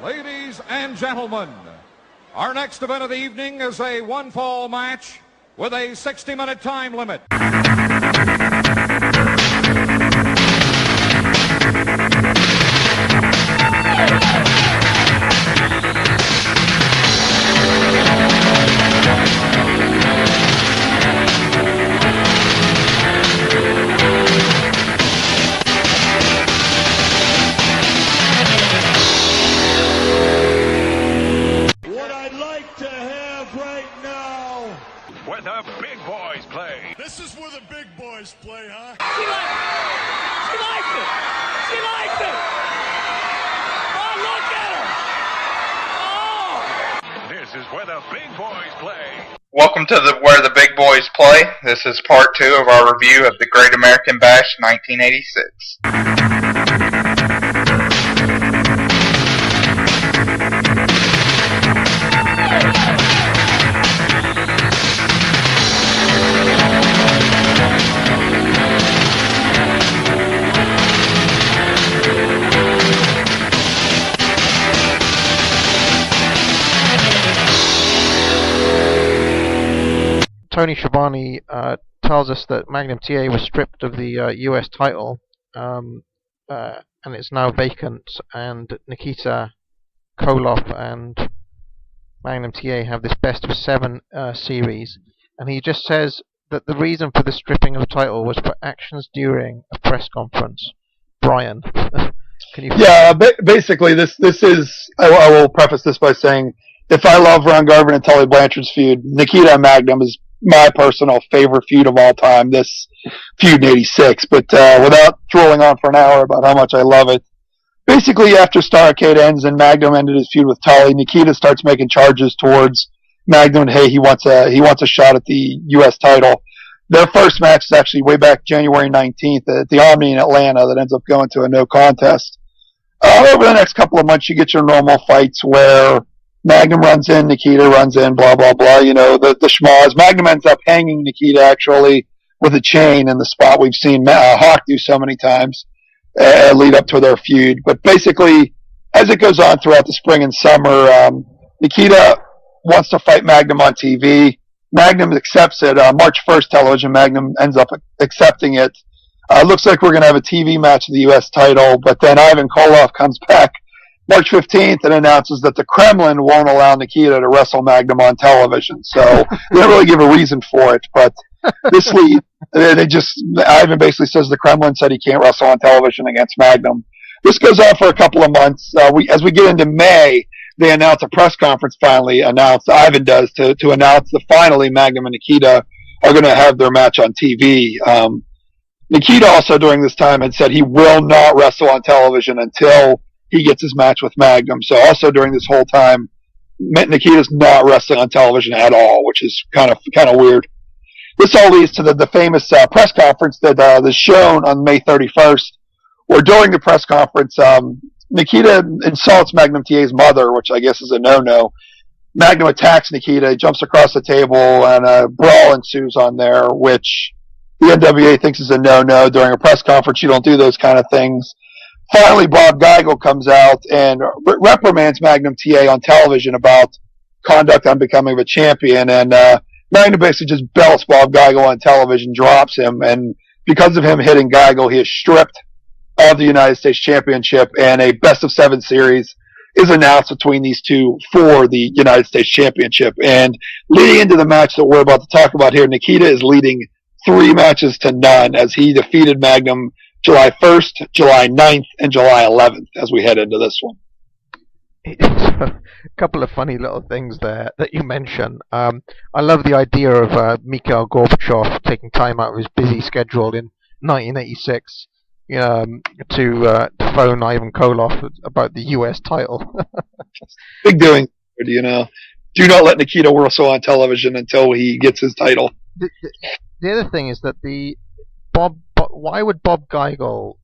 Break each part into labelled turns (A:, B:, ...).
A: Ladies and gentlemen, our next event of the evening is a one-fall match with a 60-minute time limit.
B: Where the big boys play.
C: This is where the big boys play, huh?
D: She likes it! She likes it! Oh, look at her! Oh!
B: This is where the big boys play.
E: Welcome to Where the Big Boys Play. This is part 2 of our review of the Great American Bash 1986.
F: Tony Schiavone tells us that Magnum TA was stripped of the US title, and it's now vacant, and Nikita Koloff and Magnum TA have this best of 7 series, and he just says that the reason for the stripping of the title was for actions during a press conference. Brian, can you...
G: Yeah, basically this is, I will preface this by saying, if I love Ron Garvin and Tully Blanchard's feud, Nikita and Magnum is my personal favorite feud of all time, this feud in 86. But without drooling on for an hour about how much I love it, basically after Starrcade ends and Magnum ended his feud with Tully, Nikita starts making charges towards Magnum. Hey, he wants a shot at the U.S. title. Their first match is actually way back January 19th at the Omni in Atlanta that ends up going to a no contest. Over the next couple of months, you get your normal fights where Magnum runs in, Nikita runs in, blah, blah, blah, the schmoz. Magnum ends up hanging Nikita, actually, with a chain in the spot we've seen Hawk do so many times lead up to their feud. But basically, as it goes on throughout the spring and summer, Nikita wants to fight Magnum on TV. Magnum accepts it. March 1st television, Magnum ends up accepting it. Looks like we're going to have a TV match of the U.S. title, but then Ivan Koloff comes back March 15th and announces that the Kremlin won't allow Nikita to wrestle Magnum on television. So they don't really give a reason for it, but this lead, Ivan basically says the Kremlin said he can't wrestle on television against Magnum. This goes on for a couple of months. As we get into May, they announce a press conference Ivan does, to announce that finally Magnum and Nikita are going to have their match on TV. Nikita also during this time had said he will not wrestle on television until he gets his match with Magnum. So also during this whole time, Nikita's not wrestling on television at all, which is kind of weird. This all leads to the famous press conference that is shown on May 31st, where during the press conference, Nikita insults Magnum TA's mother, which I guess is a no-no. Magnum attacks Nikita, jumps across the table, and a brawl ensues on there, which the NWA thinks is a no-no. During a press conference, you don't do those kind of things. Finally, Bob Geigel comes out and reprimands Magnum TA on television about conduct on becoming a champion, and Magnum basically just belts Bob Geigel on television, drops him, and because of him hitting Geigel, he is stripped of the United States Championship, and a best of 7 series is announced between these two for the United States Championship. And leading into the match that we're about to talk about here, Nikita is leading 3 matches to none as he defeated Magnum July 1st, July 9th, and July 11th as we head into this one.
F: A couple of funny little things there that you mention. I love the idea of Mikhail Gorbachev taking time out of his busy schedule in 1986 to phone Ivan Koloff about the U.S. title.
G: Big doing, Do not let Nikita wrestle on television until he gets his title.
F: The other thing is that why would Bob Geigel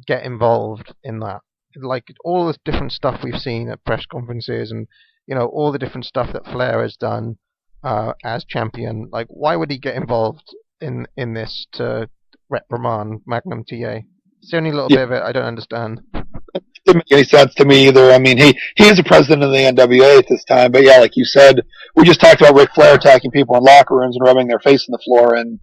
F: get involved in that? Like all the different stuff we've seen at press conferences, and all the different stuff that Flair has done as champion. Like, why would he get involved in this to reprimand Magnum TA? It's the only little bit of it I don't understand.
G: didn't make any sense to me either. I mean, he is the president of the NWA at this time, but yeah, like you said, we just talked about Ric Flair attacking people in locker rooms and rubbing their face on the floor, and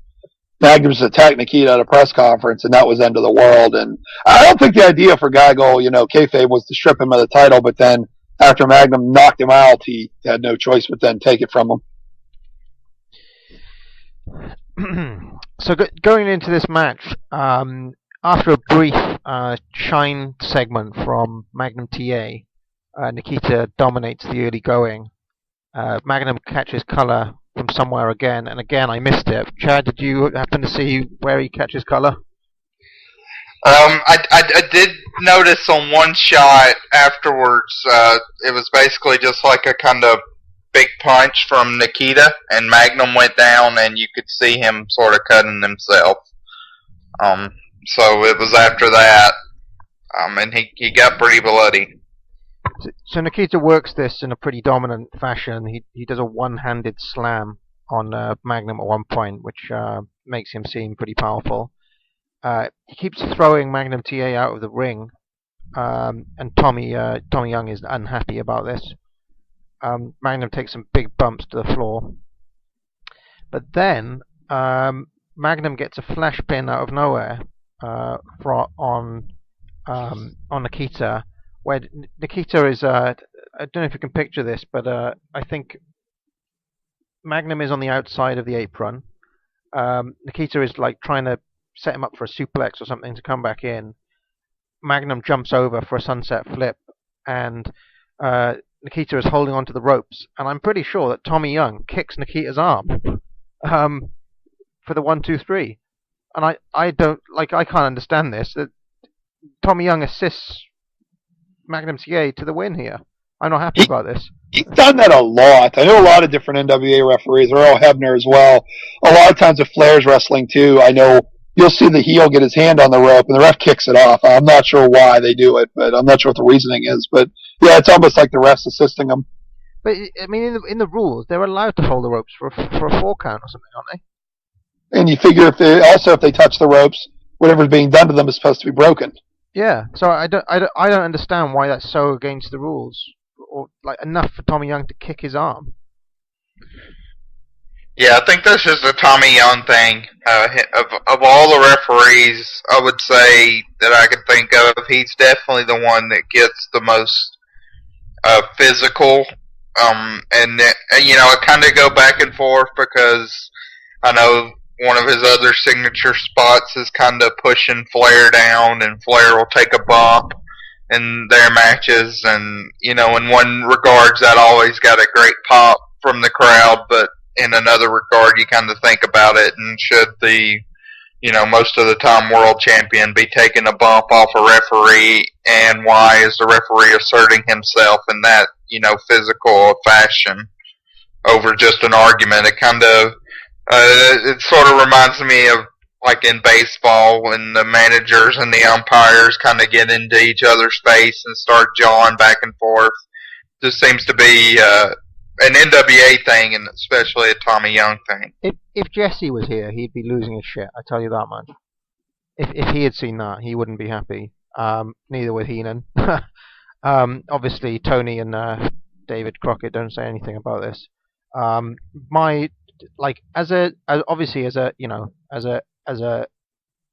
G: Magnum just attacked Nikita at a press conference, and that was end of the world. And I don't think the idea for Geigle, kayfabe, was to strip him of the title, but then after Magnum knocked him out, he had no choice but then take it from
F: him. So going into this match, after a brief shine segment from Magnum TA, Nikita dominates the early going. Magnum catches colour from somewhere again, and again I missed it. Chad, did you happen to see where he catches colour?
E: I did notice on one shot afterwards, it was basically just like a kind of big punch from Nikita, and Magnum went down, and you could see him sort of cutting himself. So it was after that, and he got pretty bloody.
F: So Nikita works this in a pretty dominant fashion. He does a one-handed slam on Magnum at one point, which makes him seem pretty powerful. He keeps throwing Magnum TA out of the ring, and Tommy Young is unhappy about this. Magnum takes some big bumps to the floor, but then Magnum gets a flash pin out of nowhere on Nikita, where Nikita is. I don't know if you can picture this, but I think Magnum is on the outside of the apron. Nikita is like trying to set him up for a suplex or something to come back in. Magnum jumps over for a sunset flip, and Nikita is holding onto the ropes, and I'm pretty sure that Tommy Young kicks Nikita's arm for the 1-2-3, and I can't understand this. That Tommy Young assists Magnum TA to the win here. I'm not happy about this.
G: He's done that a lot. I know a lot of different NWA referees, Earl Hebner as well. A lot of times with Flair's wrestling too, I know you'll see the heel get his hand on the rope and the ref kicks it off. I'm not sure why they do it, but I'm not sure what the reasoning is. But yeah, it's almost like the ref's assisting them.
F: But I mean, in the rules, they're allowed to hold the ropes for a 4 count or something, aren't they?
G: And you figure if they touch the ropes, whatever's being done to them is supposed to be broken.
F: Yeah, so I don't understand why that's so against the rules, or like enough for Tommy Young to kick his arm.
E: Yeah, I think this is a Tommy Young thing. Of all the referees, I would say that I could think of, he's definitely the one that gets the most physical. I kind of go back and forth because I know one of his other signature spots is kind of pushing Flair down, and Flair will take a bump in their matches, and in one regards that always got a great pop from the crowd, but in another regard you kind of think about it, and should the most of the time world champion be taking a bump off a referee, and why is the referee asserting himself in that physical fashion over just an argument? It kind of it sort of reminds me of like in baseball when the managers and the umpires kind of get into each other's face and start jawing back and forth. This seems to be an NWA thing, and especially a Tommy Young thing.
F: If Jesse was here, he'd be losing his shit. I tell you that much. If he had seen that, he wouldn't be happy. Neither would Heenan. Obviously, Tony and David Crockett don't say anything about this. As a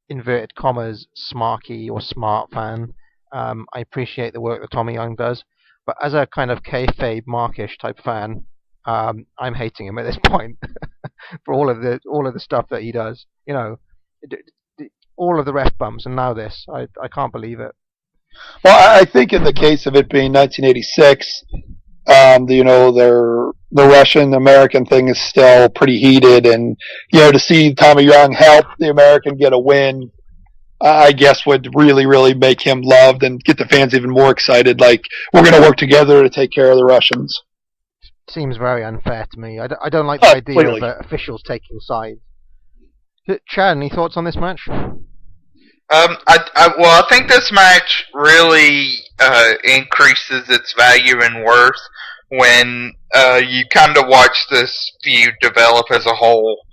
F: inverted commas smarky or smart fan, I appreciate the work that Tommy Young does. But as a kind of kayfabe markish type fan, I'm hating him at this point for all of the stuff that he does. All of the ref bumps, and now this. I can't believe it.
G: Well, I think in the case of it being 1986, the Russian-American thing is still pretty heated, and to see Tommy Young help the American get a win, I guess would really, really make him loved and get the fans even more excited. Like, we're going to work together to take care of the Russians.
F: Seems very unfair to me. I don't like the idea
G: clearly.
F: of officials taking sides. Chad, any thoughts on this match?
E: I think this match really increases its value and worth when you kind of watch this feud develop as a whole.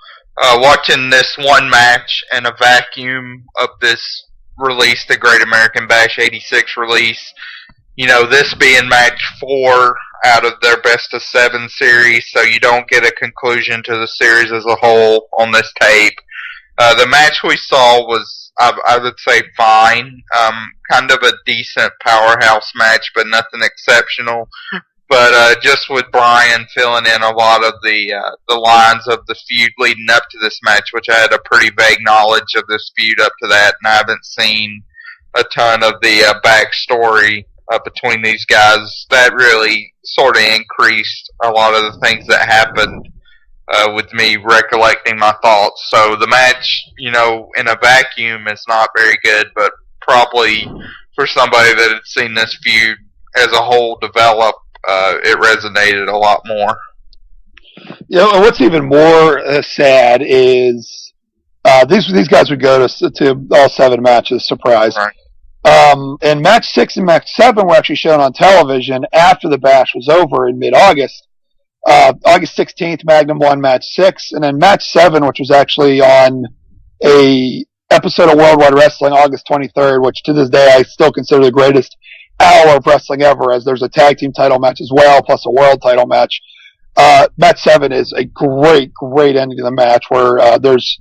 E: Watching this one match in a vacuum of this released the Great American Bash '86 release. You know, this being match 4 out of their best of 7 series, so you don't get a conclusion to the series as a whole on this tape. The match we saw was, I would say, fine. Kind of a decent powerhouse match, but nothing exceptional. But just with Bryan filling in a lot of the lines of the feud leading up to this match, which I had a pretty vague knowledge of this feud up to that, and I haven't seen a ton of the backstory between these guys. That really sort of increased a lot of the things that happened with me recollecting my thoughts. So the match, you know, in a vacuum is not very good, but probably for somebody that had seen this feud as a whole develop, it resonated a lot more.
G: You know, and what's even more sad is these guys would go to all 7 matches, surprise.
E: Right.
G: And match 6 and match 7 were actually shown on television after the bash was over in mid-August. August 16th, Magnum won match 6, and then match 7, which was actually on a episode of Worldwide Wrestling, August 23rd, which to this day I still consider the greatest hour of wrestling ever, as there's a tag team title match as well, plus a world title match. Match 7 is a great ending to the match where there's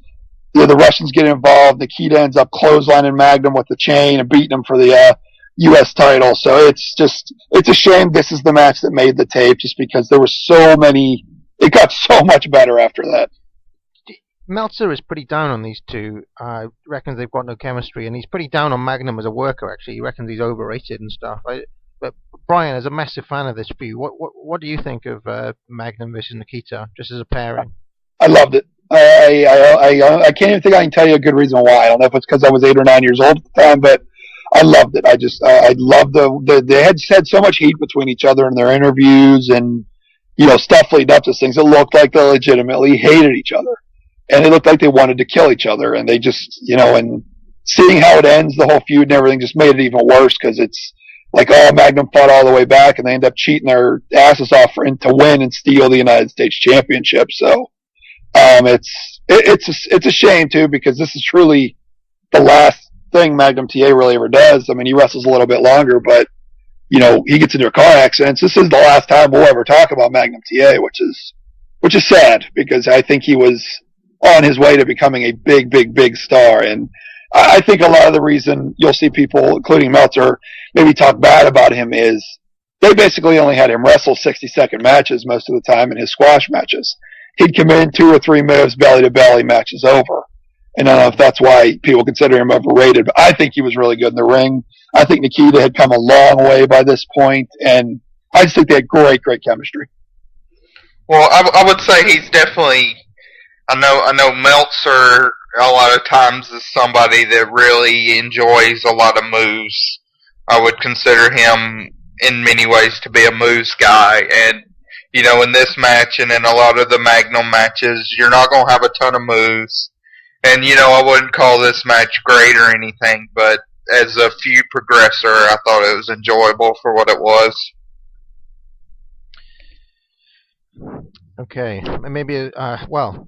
G: the Russians get involved. Nikita ends up clotheslining Magnum with the chain and beating him for the U.S. title. So it's a shame this is the match that made the tape, just because there were so many. It got so much better after that.
F: Meltzer is pretty down on these two. Reckons they've got no chemistry, and he's pretty down on Magnum as a worker. Actually, he reckons he's overrated and stuff. But Brian is a massive fan of this feud. What do you think of Magnum versus Nikita, just as a pairing?
G: I loved it. I can't even think I can tell you a good reason why. I don't know if it's because I was 8 or 9 years old at the time, but I loved it. I loved they had so much heat between each other in their interviews, and you know, stuff leading up to things. It looked like they legitimately hated each other, and it looked like they wanted to kill each other. And they just, you know, and seeing how it ends, the whole feud and everything, just made it even worse, because it's like, oh, Magnum fought all the way back, and they end up cheating their asses off to win and steal the United States Championship. So. It's a shame too, because this is truly the last thing Magnum TA really ever does. I mean, he wrestles a little bit longer, but you know, he gets into a car accident. This is the last time we'll ever talk about Magnum TA, which is sad, because I think he was on his way to becoming a big star. And I think a lot of the reason you'll see people, including Meltzer, maybe talk bad about him is they basically only had him wrestle 60-second matches most of the time in his squash matches. He'd come in 2 or 3 moves, belly to belly, match is over. And I don't know if that's why people consider him overrated, but I think he was really good in the ring. I think Nikita had come a long way by this point, and I just think they had great chemistry.
E: Well, I would say he's definitely. I know Meltzer a lot of times is somebody that really enjoys a lot of moves. I would consider him in many ways to be a moves guy, and you know, in this match and in a lot of the Magnum matches, you're not going to have a ton of moves. And, you know, I wouldn't call this match great or anything, but as a feud progressor, I thought it was enjoyable for what it was.
F: Okay, maybe,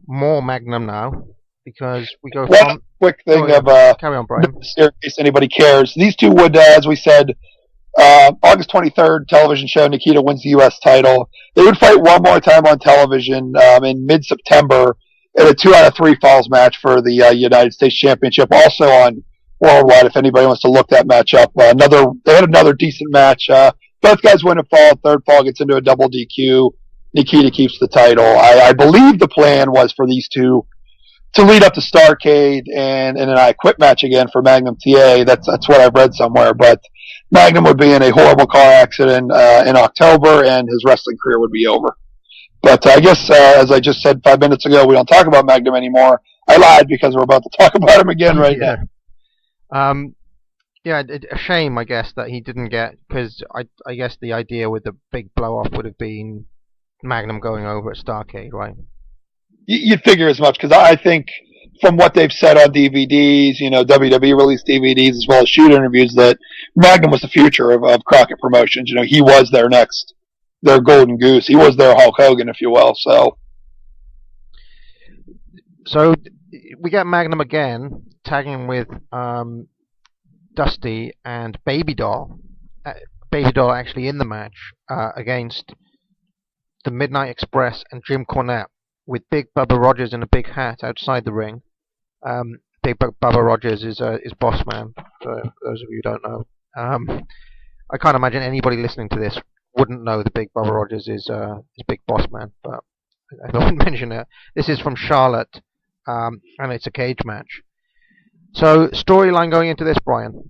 F: more Magnum now, because we go
G: One
F: from...
G: quick thing
F: carry on, Brian.
G: in case anybody cares. These two would, as we said, August 23rd, television show, Nikita wins the U.S. title. They would fight one more time on television in mid-September in a 2 out of 3 falls match for the United States Championship, also on Worldwide, if anybody wants to look that match up. They had another decent match. Both guys win a fall. Third fall gets into a double DQ. Nikita keeps the title. I believe the plan was for these two to lead up to Starrcade and an I Quit match again for Magnum TA. That's what I've read somewhere, but Magnum would be in a horrible car accident in October, and his wrestling career would be over. But I guess, as I just said 5 minutes ago, we don't talk about Magnum anymore. I lied, because we're about to talk about him again right now.
F: A shame, I guess, that he didn't get, because I guess the idea with the big blow-off would have been Magnum going over at Starrcade, right?
G: You'd figure as much, because I think from what they've said on DVDs, you know, WWE released DVDs as well as shoot interviews, that Magnum was the future of Crockett Promotions. You know, he was their golden goose. He was their Hulk Hogan, if you will. So
F: we get Magnum again, tagging with Dusty and Baby Doll. Baby Doll actually in the match against the Midnight Express and Jim Cornette, with Big Bubba Rogers in a big hat outside the ring. Big Bubba Rogers is Boss Man, for those of you who don't know. I can't imagine anybody listening to this wouldn't know that Big Bubba Rogers is Big Boss Man, but I won't mention it. This is from Charlotte, and it's a cage match. So, storyline going into this, Brian?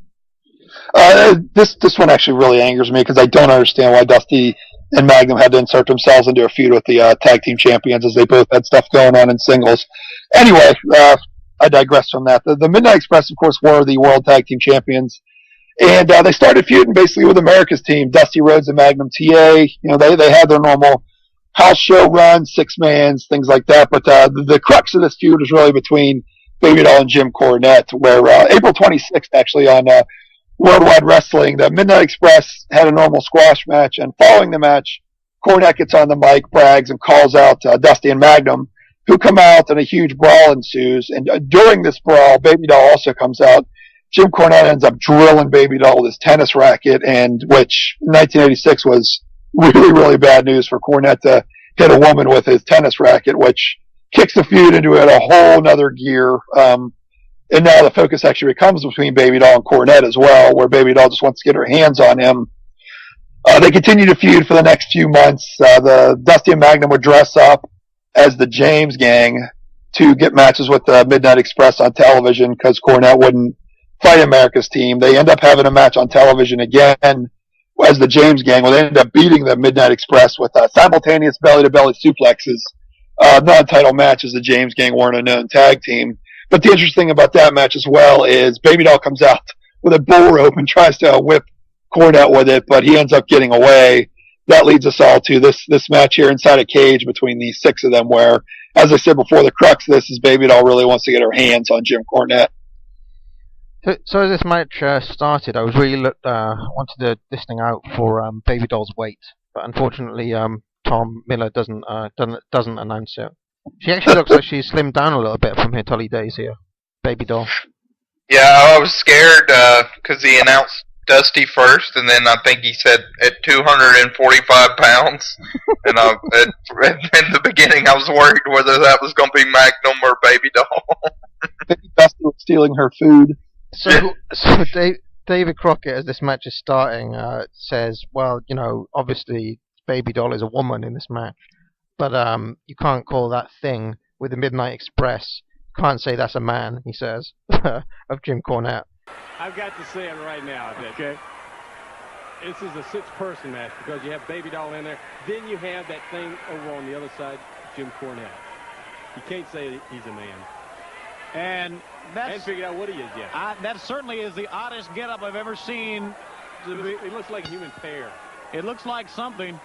G: This one actually really angers me because I don't understand why Dusty and Magnum had to insert themselves into a feud with the tag team champions, as they both had stuff going on in singles. Anyway, I digress from that. The Midnight Express, of course, were the World Tag Team Champions, and they started feuding basically with America's team, Dusty Rhodes and Magnum TA. You know, they had their normal house show run, 6-mans, things like that. But the crux of this feud was really between Baby Doll and Jim Cornette, where April 26th, actually, on Worldwide Wrestling, the Midnight Express had a normal squash match, and following the match, Cornette gets on the mic, brags, and calls out Dusty and Magnum, who come out, and a huge brawl ensues. And during this brawl, Baby Doll also comes out. Jim Cornette ends up drilling Baby Doll with his tennis racket, and which in 1986 was really, really bad news for Cornette to hit a woman with his tennis racket, which kicks the feud into a whole nother gear. And now the focus actually becomes between Baby Doll and Cornette as well, where Baby Doll just wants to get her hands on him. They continue to feud for the next few months. The Dusty and Magnum would dress up as the James Gang to get matches with the Midnight Express on television because Cornette wouldn't fight America's team. They end up having a match on television again as the James Gang, where they end up beating the Midnight Express with simultaneous belly-to-belly suplexes. Non-title match, as the James Gang weren't a known tag team. But the interesting thing about that match as well is Baby Doll comes out with a bull rope and tries to whip Cornette with it, but he ends up getting away. That leads us all to this match here inside a cage between the 6 of them, where, as I said before, the crux of this is Baby Doll really wants to get her hands on Jim Cornette.
F: So as this match started, I was really wanted this thing out for Baby Doll's weight, but unfortunately, Tom Miller doesn't announce it. She actually looks like she's slimmed down a little bit from her Tully days here, Baby Doll.
E: Yeah, I was scared because he announced Dusty first, and then I think he said at 245 pounds. And in the beginning, I was worried whether that was going to be Magnum or Baby Doll.
G: Dusty was stealing her food.
F: So David Crockett, as this match is starting, says, well, you know, obviously Baby Doll is a woman in this match, but you can't call that thing with the Midnight Express. You can't say that's a man, he says, of Jim Cornette.
D: I've got to say it right now, okay? This is a 6-person match because you have Baby Doll in there. Then you have that thing over on the other side, Jim Cornette. You can't say he's a man.
H: And
D: I hadn't figured out what he is yet.
H: that certainly is the oddest getup I've ever seen.
D: It looks like a human pear.
H: It looks like something.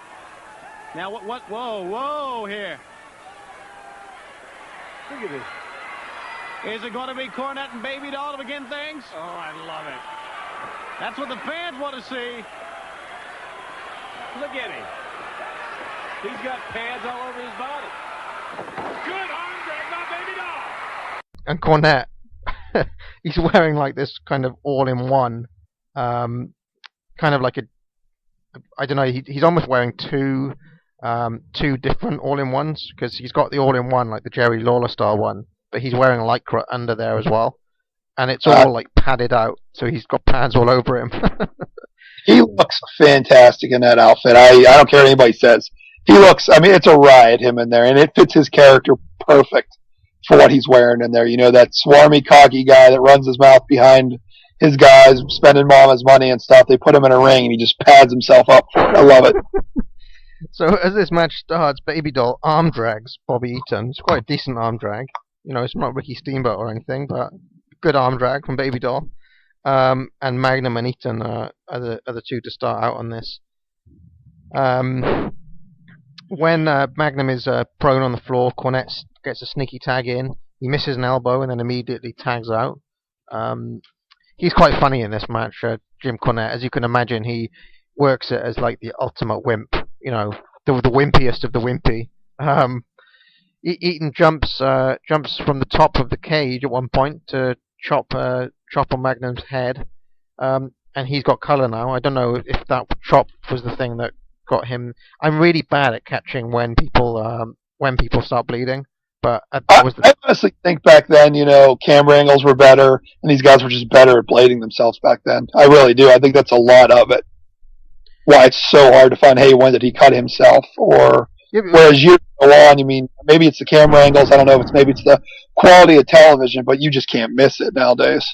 H: Now, what, whoa, here.
D: Look at this.
H: Is it going to be Cornette and Baby Doll to begin things?
D: Oh, I love it.
H: That's what the fans want to see.
D: Look at him. He's got pads all over his body. Good arm drag by Baby Doll.
F: And Cornette, he's wearing like this kind of all-in-one, kind of like I don't know, he's almost wearing two different all-in-ones, because he's got the all-in-one, like the Jerry Lawler style one, but he's wearing Lycra under there as well, and it's all like padded out, so he's got pads all over him.
G: He looks fantastic in that outfit. I don't care what anybody says. He looks, I mean, it's a riot, him in there, and it fits his character perfect for what he's wearing in there. You know, that swarmy, cocky guy that runs his mouth behind his guys, spending mama's money and stuff. They put him in a ring, and he just pads himself up for it. I love it.
F: So as this match starts, Baby Doll arm drags Bobby Eaton. It's quite a decent arm drag. You know, it's not Ricky Steamboat or anything, but good arm drag from Baby Doll. And Magnum and Eaton are the two to start out on this. When Magnum is prone on the floor, Cornette gets a sneaky tag in. He misses an elbow and then immediately tags out. He's quite funny in this match, Jim Cornette. As you can imagine, he works it as like the ultimate wimp. You know, the wimpiest of the wimpy. Eaton jumps from the top of the cage at one point to chop on Magnum's head, and he's got color now. I don't know if that chop was the thing that got him. I'm really bad at catching when people start bleeding, but that was
G: I honestly think back then, camera angles were better, and these guys were just better at blading themselves back then. I really do. I think that's a lot of it. Why it's so hard to find, hey, when did he cut himself? Or whereas years go on, maybe it's the camera angles. I don't know if maybe it's the quality of television, but you just can't miss it nowadays.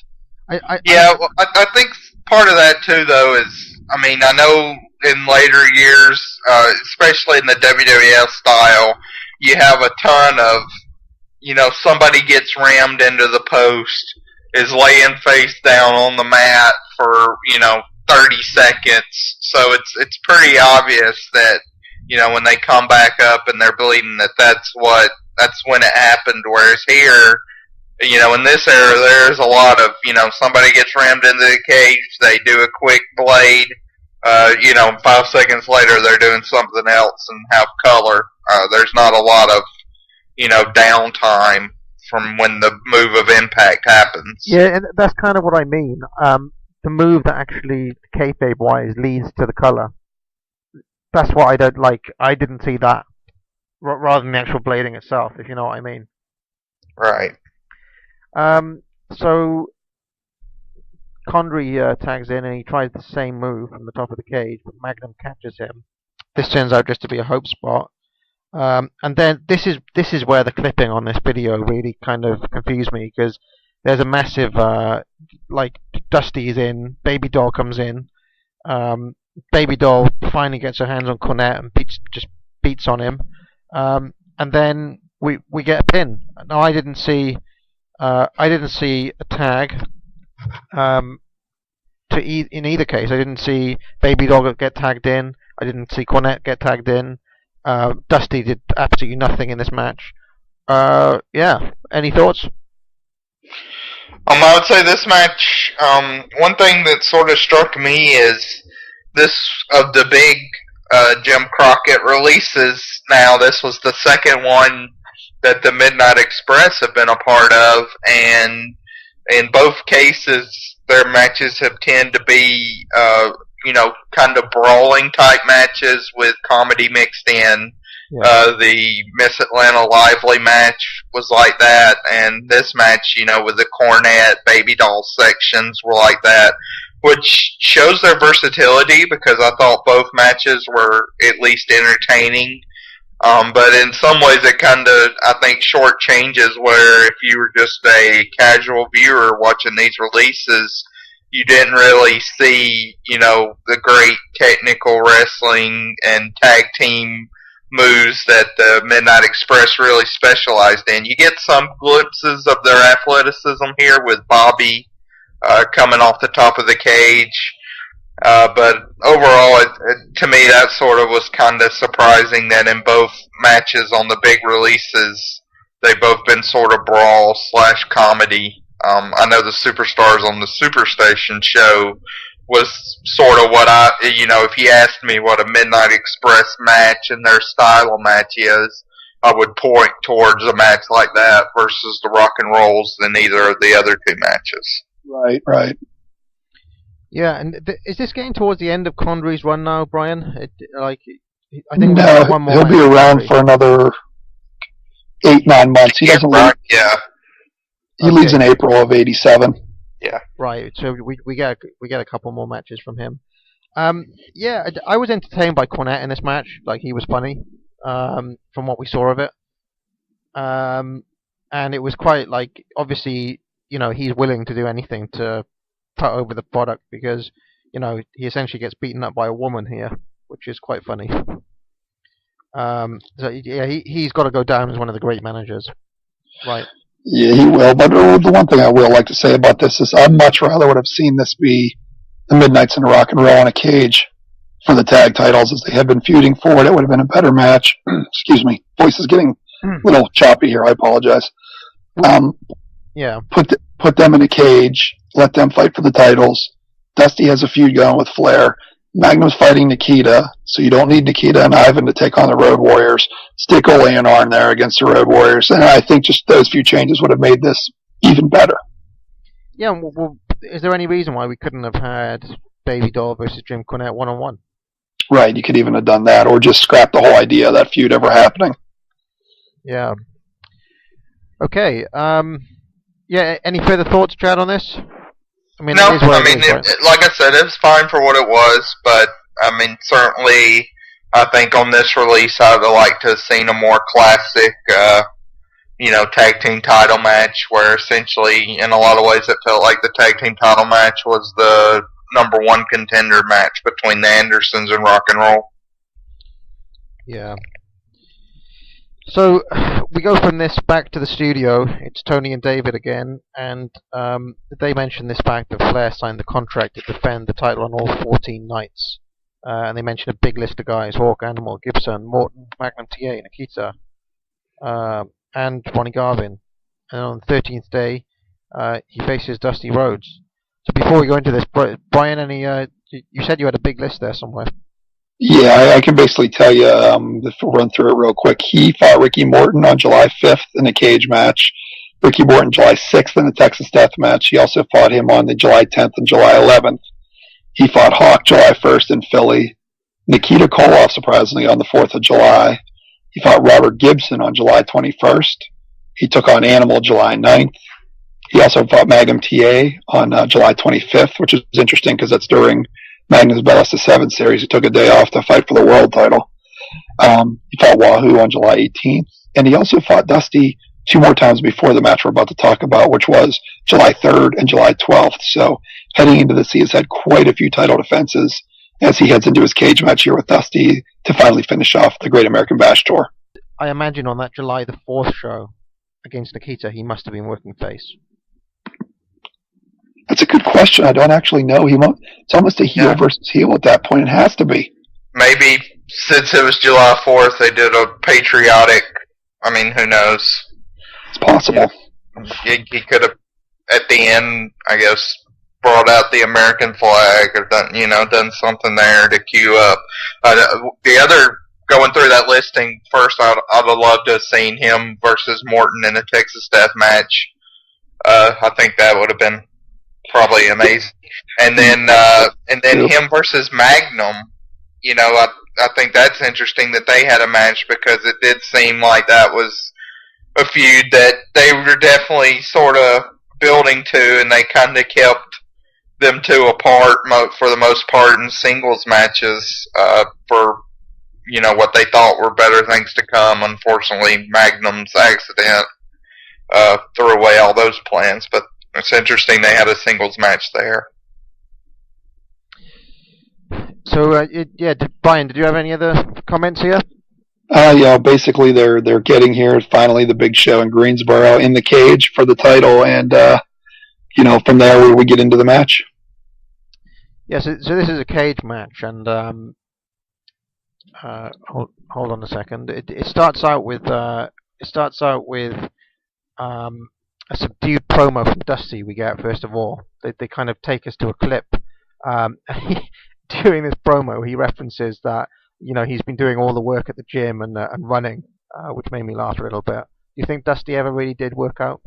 E: I think part of that too, though, is I know in later years, especially in the WWF style, you have a ton of somebody gets rammed into the post, is laying face down on the mat for 30 seconds. So it's pretty obvious that when they come back up and they're bleeding, that's when it happened. Whereas here, in this era, there's a lot of somebody gets rammed into the cage, they do a quick blade, 5 seconds later they're doing something else and have color. There's not a lot of downtime from when the move of impact happens.
F: Yeah, and that's kind of what I mean. The move that actually, kayfabe-wise, leads to the color. That's what I don't like. I didn't see that, rather than the actual blading itself, if you know what I mean.
E: Right.
F: So, Condrey tags in and he tries the same move from the top of the cage, but Magnum catches him. This turns out just to be a hope spot. And then this is where the clipping on this video really kind of confused me, because there's a massive Dusty is in, Baby Doll comes in, Baby Doll finally gets her hands on Cornette and beats on him, and then we get a pin. Now I didn't see a tag in either case. I didn't see Baby Doll get tagged in. I didn't see Cornette get tagged in. Dusty did absolutely nothing in this match. Any thoughts?
E: I would say this match, one thing that sort of struck me is this, of the big Jim Crockett releases now, this was the second one that the Midnight Express have been a part of, and in both cases their matches have tended to be kind of brawling type matches with comedy mixed in. Yeah. The Miss Atlanta Lively match was like that, and this match, with the Cornette, Baby Doll sections were like that, which shows their versatility, because I thought both matches were at least entertaining. But in some ways it kind of, I think, shortchanges where if you were just a casual viewer watching these releases, you didn't really see, the great technical wrestling and tag team moves that the Midnight Express really specialized in. You get some glimpses of their athleticism here with Bobby coming off the top of the cage. But overall, to me, that sort of was kind of surprising that in both matches on the big releases, they've both been sort of brawl/comedy. I know the Superstars on the Superstation show was sort of what if you asked me what a Midnight Express match and their style of match is, I would point towards a match like that versus the Rock and Rolls than either of the other two matches.
G: Right.
F: Yeah, and is this getting towards the end of Condrey's run now, Brian? I think
G: no,
F: one more
G: he'll be around for another 8-9 months. He doesn't leave.
E: Yeah.
G: He leaves in April of '87.
E: Yeah.
F: Right. So we get a couple more matches from him. I was entertained by Cornette in this match. Like, he was funny. From what we saw of it. And it was quite obviously, he's willing to do anything to put over the product, because he essentially gets beaten up by a woman here, which is quite funny. He's got to go down as one of the great managers, right?
G: Yeah, he will. But the one thing I will like to say about this is I'd much rather would have seen this be the Midnights in Rock and Roll in a cage for the tag titles, as they had been feuding for it. It would have been a better match. Excuse me, voice is getting a little choppy here. I apologize. Put them in a cage. Let them fight for the titles. Dusty has a feud going with Flair. Magnum's fighting Nikita, so you don't need Nikita and Ivan to take on the Road Warriors. Stick Ole and Arn there against the Road Warriors, and I think just those few changes would have made this even better.
F: Yeah, well, is there any reason why we couldn't have had Baby Doll versus Jim Cornette one-on-one?
G: Right, you could even have done that, or just scrap the whole idea of that feud ever happening.
F: Yeah. Okay. Yeah. Any further thoughts, Chad, on this? I mean,
E: No,
F: it is what it is, right?
E: like I said, it was fine for what it was, but I mean, certainly, I think on this release, I would have liked to have seen a more classic, tag team title match, where essentially, in a lot of ways, it felt like the tag team title match was the number one contender match between the Andersons and Rock and Roll.
F: Yeah. So we go from this back to the studio. It's Tony and David again, and they mention this fact that Flair signed the contract to defend the title on all 14 nights. And they mention a big list of guys: Hawk, Animal, Gibson, Morton, Magnum TA, Nikita, and Ronnie Garvin. And on the 13th day, he faces Dusty Rhodes. So before we go into this, Brian, you said you had a big list there somewhere.
G: Yeah, I can basically tell you, if we'll run through it real quick. He fought Ricky Morton on July 5th in a cage match. Ricky Morton July 6th in a Texas Death Match. He also fought him on the July 10th and July 11th. He fought Hawk July 1st in Philly. Nikita Koloff, surprisingly, on the 4th of July. He fought Robert Gibson on July 21st. He took on Animal July 9th. He also fought Magnum TA on July 25th, which is interesting because that's during Magnum's Best of 7 series. He took a day off to fight for the world title. He fought Wahoo on July 18th. And he also fought Dusty 2 more times before the match we're about to talk about, which was July 3rd and July 12th. So heading into this, he has had quite a few title defenses as he heads into his cage match here with Dusty to finally finish off the Great American Bash Tour.
F: I imagine on that July the 4th show against Nikita, he must have been working face.
G: That's a good question. I don't actually know. It's almost a heel versus heel at that point. It has to be.
E: Maybe since it was July 4th, they did a patriotic. I mean, who knows?
G: It's possible.
E: He could have, at the end, I guess, brought out the American flag or done something there to cue up. The other, going through that listing, first I'd have loved to have seen him versus Morton in a Texas Death Match. I think that would have been probably amazing. And then him versus Magnum, I think that's interesting that they had a match, because it did seem like that was a feud that they were definitely sort of building to, and they kind of kept them two apart for the most part in singles matches for what they thought were better things to come. Unfortunately, Magnum's accident threw away all those plans, but it's interesting they had a singles match there.
F: So, Brian, did you have any other comments here?
G: Basically they're getting here, finally, the big show in Greensboro in the cage for the title, and from there we get into the match.
F: Yeah, so this is a cage match, and hold on a second. It starts out with a subdued promo from Dusty. We get first of all. They kind of take us to a clip. During this promo, he references that he's been doing all the work at the gym and running, which made me laugh a little bit. Do you think Dusty ever really did work out?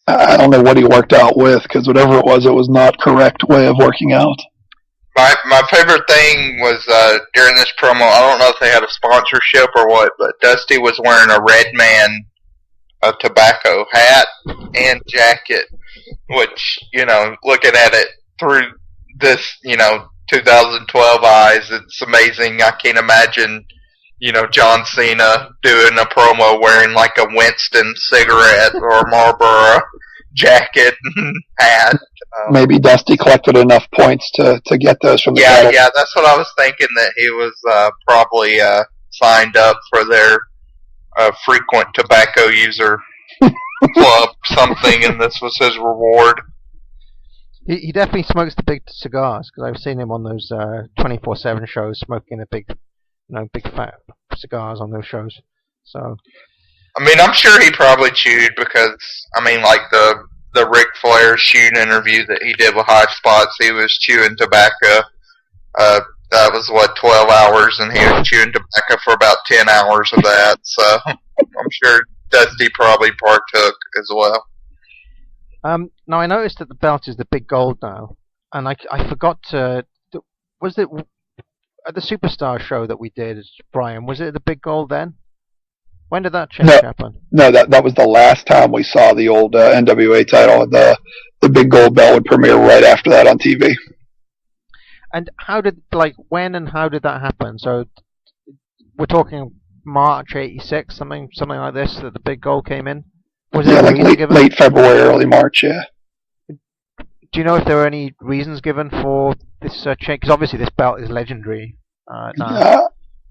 G: I don't know what he worked out with, because whatever it was not correct way of working out.
E: My favorite thing was during this promo, I don't know if they had a sponsorship or what, but Dusty was wearing a Red Man tobacco hat and jacket, which, looking at it through this, 2012 eyes, it's amazing. I can't imagine, John Cena doing a promo wearing like a Winston cigarette or a Marlboro jacket and hat.
G: Maybe Dusty collected enough points to get those from the title.
E: Yeah, that's what I was thinking, that he was probably signed up for their frequent tobacco user club something, and this was his reward.
F: He definitely smokes the big cigars, because I've seen him on those 24/7 shows smoking a big fat cigars on those shows. So,
E: I mean, I'm sure he probably chewed, because like the Ric Flair shoot interview that he did with High Spots, he was chewing tobacco. That was 12 hours, and he was chewing tobacco for about 10 hours of that. So I'm sure Dusty probably partook as well.
F: Now I noticed that the belt is the big gold now, and I forgot to. Was it at the Superstar show that we did, Brian? Was it the big gold then? When did that change happen?
G: No, that was the last time we saw the old NWA title. The big gold belt would premiere right after that on TV.
F: And when and how did that happen? So we're talking March '86, something like this, that the big gold came in. Was
G: it late February, early March? Yeah.
F: Do you know if there were any reasons given for this change? Because obviously this belt is legendary.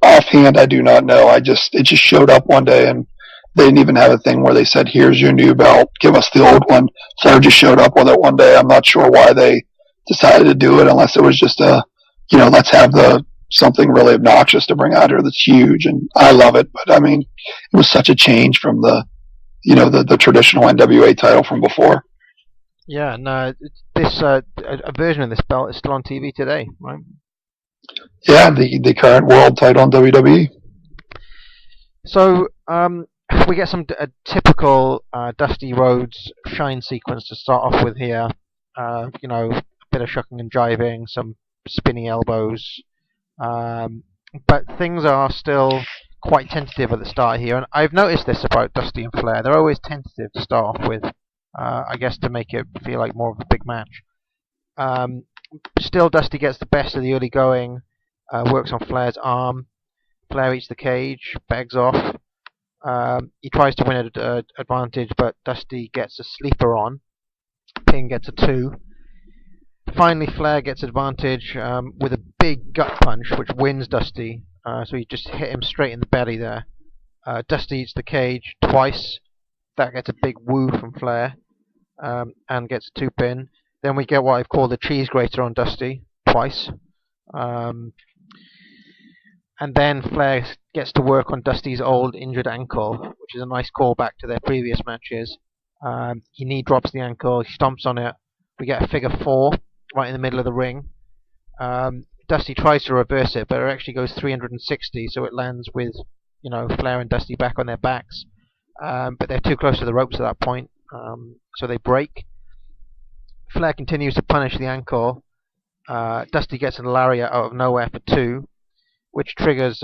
G: Offhand, I do not know. It just showed up one day, and they didn't even have a thing where they said, "Here's your new belt. Give us the old one." So I just showed up with it one day. I'm not sure why they decided to do it, unless it was just let's have something really obnoxious to bring out here that's huge, and I love it. But I mean, it was such a change from the traditional NWA title from before.
F: Yeah, no, this a version of this belt is still on TV today, right?
G: Yeah, the current world title in WWE.
F: So we get a typical Dusty Rhodes shine sequence to start off with here. A bit of shucking and jiving, some spinning elbows, but things are still quite tentative at the start here. And I've noticed this about Dusty and Flair; they're always tentative to start off with. I guess to make it feel like more of a big match. Still, Dusty gets the best of the early going, works on Flair's arm. Flair eats the cage, begs off. He tries to win an advantage, but Dusty gets a sleeper on. Ping gets a 2. Finally, Flair gets advantage with a big gut punch, which wins Dusty. So he just hit him straight in the belly there. Dusty eats the cage twice. That gets a big woo from Flair, and gets a 2-pin. Then we get what I've called a cheese grater on Dusty twice. And then Flair gets to work on Dusty's old injured ankle, which is a nice callback to their previous matches. He knee drops the ankle, he stomps on it. We get a figure 4 right in the middle of the ring. Dusty tries to reverse it, but it actually goes 360, so it lands with Flair and Dusty back on their backs. But they're too close to the ropes at that point, so they break. Flair continues to punish the ankle. Dusty gets a lariat out of nowhere for 2, which triggers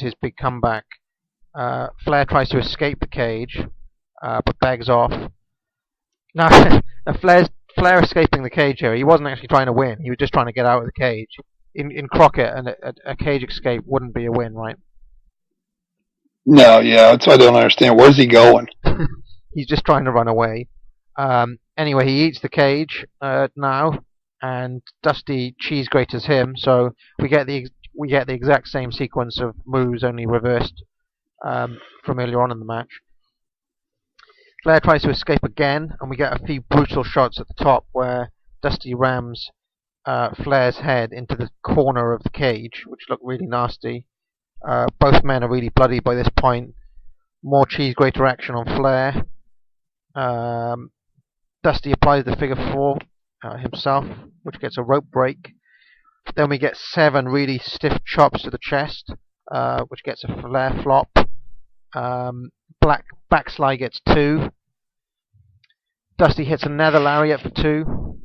F: his big comeback. Flair tries to escape the cage, but begs off. Now Flair escaping the cage here. He wasn't actually trying to win. He was just trying to get out of the cage. In Crockett, a cage escape wouldn't be a win, right?
G: No, yeah, that's what I don't understand. Where's he going?
F: He's just trying to run away. Anyway, he eats the cage now, and Dusty cheese graters him. So we get the exact same sequence of moves, only reversed from earlier on in the match. Flair tries to escape again, and we get a few brutal shots at the top where Dusty rams Flair's head into the corner of the cage, which look really nasty. Both men are really bloody by this point. More cheese grater action on Flair. Dusty applies the figure 4 himself, which gets a rope break. Then we get 7 really stiff chops to the chest, which gets a Flair flop. Black backslide gets 2. Dusty hits another lariat for 2.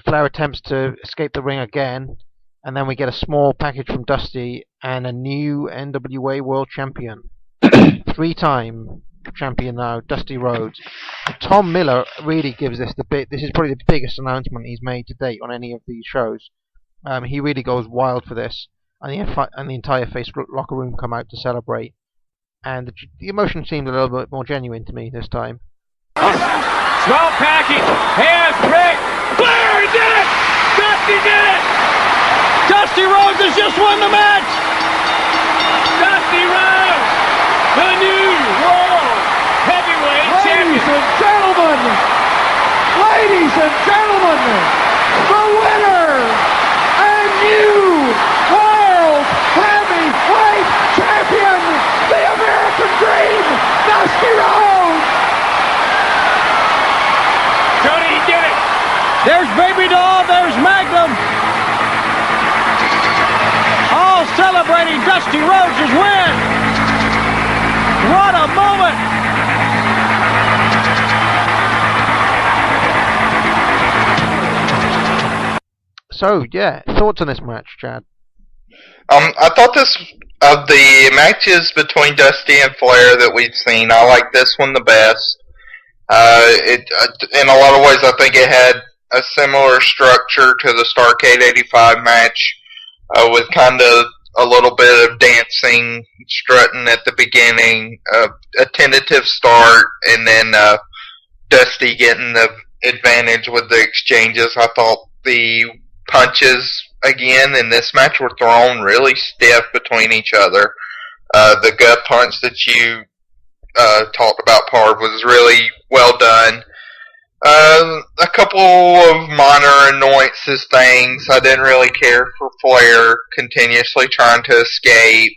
F: Flair attempts to escape the ring again, and then we get a small package from Dusty and a new NWA World Champion. 3-time champion now, Dusty Rhodes. And Tom Miller really gives this this is probably the biggest announcement he's made to date on any of these shows. He really goes wild for this, and the entire face locker room come out to celebrate. And the emotion seemed a little bit more genuine to me this time.
D: Small package, hands, Rick, Flair, he did it! Dusty did it! Dusty Rhodes has just won the match! Dusty Rhodes, the new World Heavyweight Champion!
A: Ladies and gentlemen, the winner and new World Heavyweight Champion, the American Dream, Dusty Rhodes!
D: Tony, he did it! There's Baby Doll, there's Magnum! All celebrating Dusty Rhodes' win! What a moment!
F: So, yeah, thoughts on this match, Chad?
E: I thought this, of the matches between Dusty and Flair that we've seen, I like this one the best. In a lot of ways, I think it had a similar structure to the Starrcade 85 match, with kind of a little bit of dancing, strutting at the beginning, a tentative start, and then Dusty getting the advantage with the exchanges. I thought the punches again in this match were thrown really stiff between each other. The gut punch that you talked about, Parv, was really well done. A couple of minor annoyances things. I didn't really care for Flair continuously trying to escape.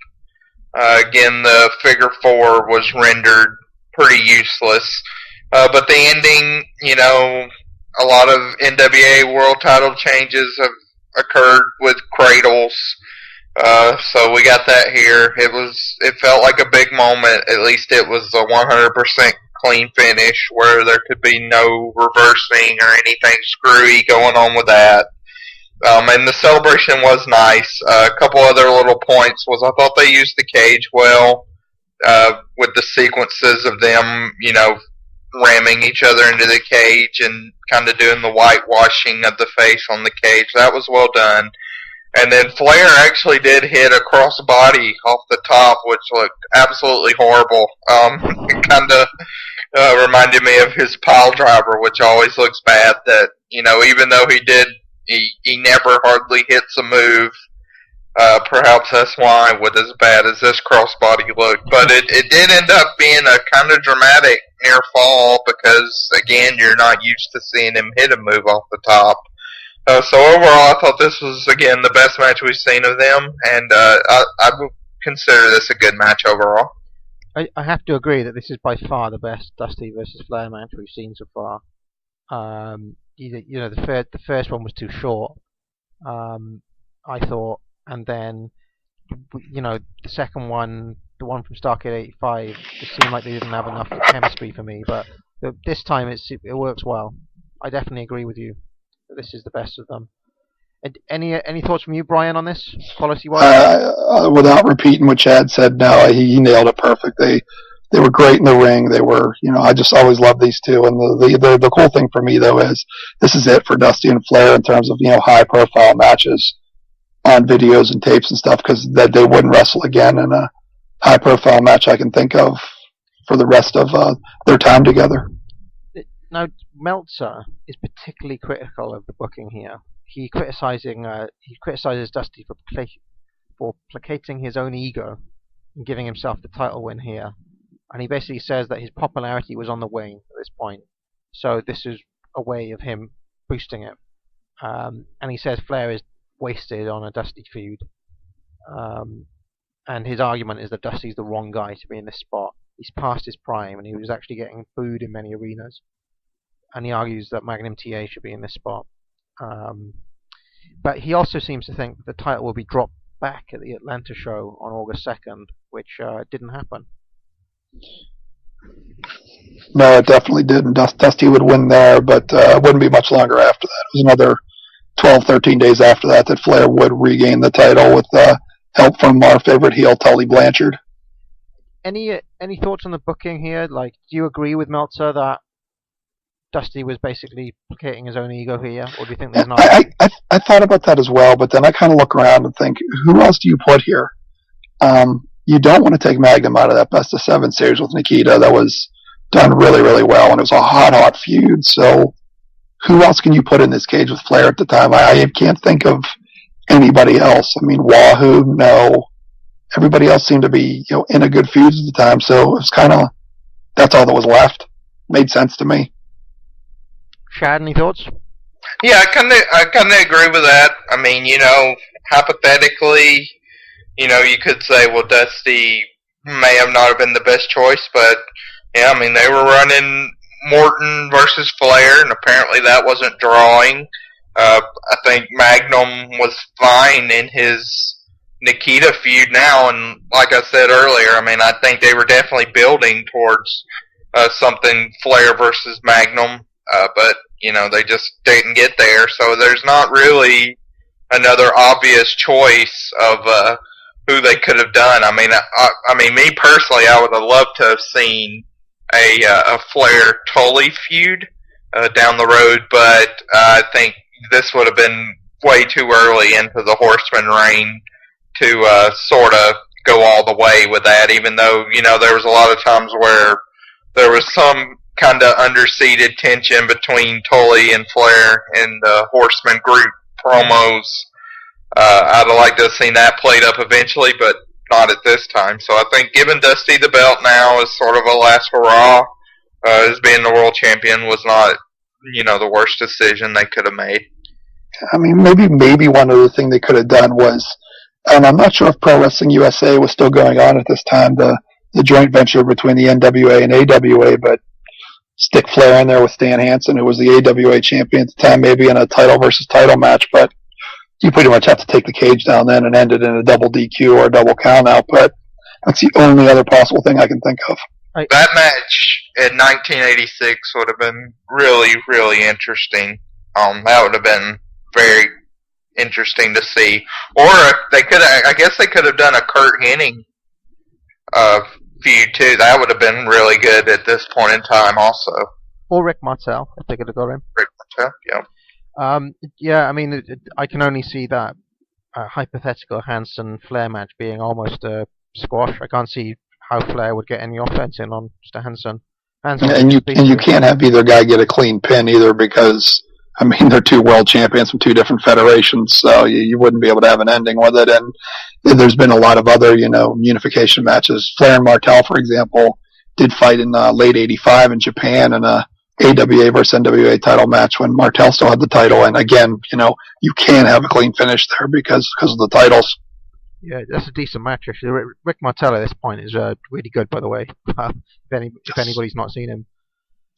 E: Again, the figure four was rendered pretty useless. But the ending, a lot of NWA world title changes have occurred with cradles. So we got that here. It felt like a big moment. At least it was a 100% clean finish where there could be no reversing or anything screwy going on with that. And the celebration was nice. A couple other little points was I thought they used the cage well, with the sequences of them, ramming each other into the cage and kind of doing the whitewashing of the face on the cage. That was well done. And then Flair actually did hit a crossbody off the top, which looked absolutely horrible. It kind of reminded me of his pile driver, which always looks bad. That, even though he never hardly hits a move. Perhaps that's why with as bad as this crossbody looked. But it did end up being a kind of dramatic near fall because, again, you're not used to seeing him hit a move off the top. So overall, I thought this was, again, the best match we've seen of them, and I would consider this a good match overall.
F: I have to agree that this is by far the best Dusty versus Flair match we've seen so far. The first one was too short, I thought, and then, the second one, the one from Starrcade 85, it seemed like they didn't have enough chemistry for me, but this time it works well. I definitely agree with you. This is the best of them. And any thoughts from you, Brian, on this, quality-wise?
G: Without repeating what Chad said, no, he nailed it perfect. They were great in the ring. They were, I just always loved these two. And the cool thing for me, though, is this is it for Dusty and Flair in terms of, high-profile matches on videos and tapes and stuff, because they wouldn't wrestle again in a high-profile match I can think of for the rest of their time together.
F: Now, Meltzer is particularly critical of the booking here. He criticizes Dusty for placating his own ego and giving himself the title win here. And he basically says that his popularity was on the wane at this point. So this is a way of him boosting it. And he says Flair is wasted on a Dusty feud. And his argument is that Dusty's the wrong guy to be in this spot. He's past his prime and he was actually getting booed in many arenas. And he argues that Magnum TA should be in this spot. But he also seems to think that the title will be dropped back at the Atlanta show on August 2nd, which didn't happen.
G: No, it definitely didn't. Dusty would win there, but it wouldn't be much longer after that. It was another 12, 13 days after that Flair would regain the title with help from our favorite heel, Tully Blanchard.
F: Any thoughts on the booking here? Like, do you agree with Meltzer that Dusty was basically placating his own ego here, or do you think there's not?
G: I thought about that as well, but then I kind of look around and think, who else do you put here? You don't want to take Magnum out of that best of 7 series with Nikita. That was done really, really well, and it was a hot feud. So who else can you put in this cage with Flair at the time? I can't think of anybody else. I mean, Wahoo, no. Everybody else seemed to be in a good feud at the time, so it was kind of, that's all that was left. Made sense to me.
F: Chad, any thoughts?
E: Yeah, I kind of agree with that. I mean, hypothetically, you could say, well, Dusty may have not been the best choice, but yeah, I mean, they were running Morton versus Flair, and apparently that wasn't drawing. I think Magnum was fine in his Nikita feud now, and like I said earlier, I mean, I think they were definitely building towards something Flair versus Magnum, but they just didn't get there. So there's not really another obvious choice of who they could have done. I mean, me personally, I would have loved to have seen a Flair Tully feud down the road, but I think this would have been way too early into the Horseman reign to sort of go all the way with that, even though, there was a lot of times where there was some kind of underseated tension between Tully and Flair in the Horseman group promos. I'd have liked to have seen that played up eventually, but not at this time. So I think giving Dusty the belt now as sort of a last hurrah as being the world champion was not, the worst decision they could have made.
G: I mean, maybe one other thing they could have done was, and I'm not sure if Pro Wrestling USA was still going on at this time, the joint venture between the NWA and AWA, but stick Flair in there with Stan Hansen, who was the AWA champion at the time, maybe in a title versus title match, but you pretty much have to take the cage down then and end it in a double DQ or a double count out, but that's the only other possible thing I can think of.
E: That match in 1986 would have been really, really interesting. That would have been very interesting to see. Or they could, I guess they could have done a Kurt Hennig feud too. That would have been really good at this point in time, also.
F: Or Rick Martel, if they could have got him.
E: Rick Martel, yeah.
F: Yeah, I mean, I can only see that hypothetical Hansen Flair match being almost a squash. I can't see how Flair would get any offense in on Mr. Hansen.
G: And you can't have either guy get a clean pin either, because I mean, they're two world champions from two different federations, so you wouldn't be able to have an ending with it. And there's been a lot of other, unification matches. Flair and Martel, for example, did fight in late '85 in Japan in a AWA versus NWA title match when Martel still had the title. And again, you can't have a clean finish there because of the titles.
F: Yeah, that's a decent match, actually. Rick Martel at this point is really good, by the way, if anybody's not seen him.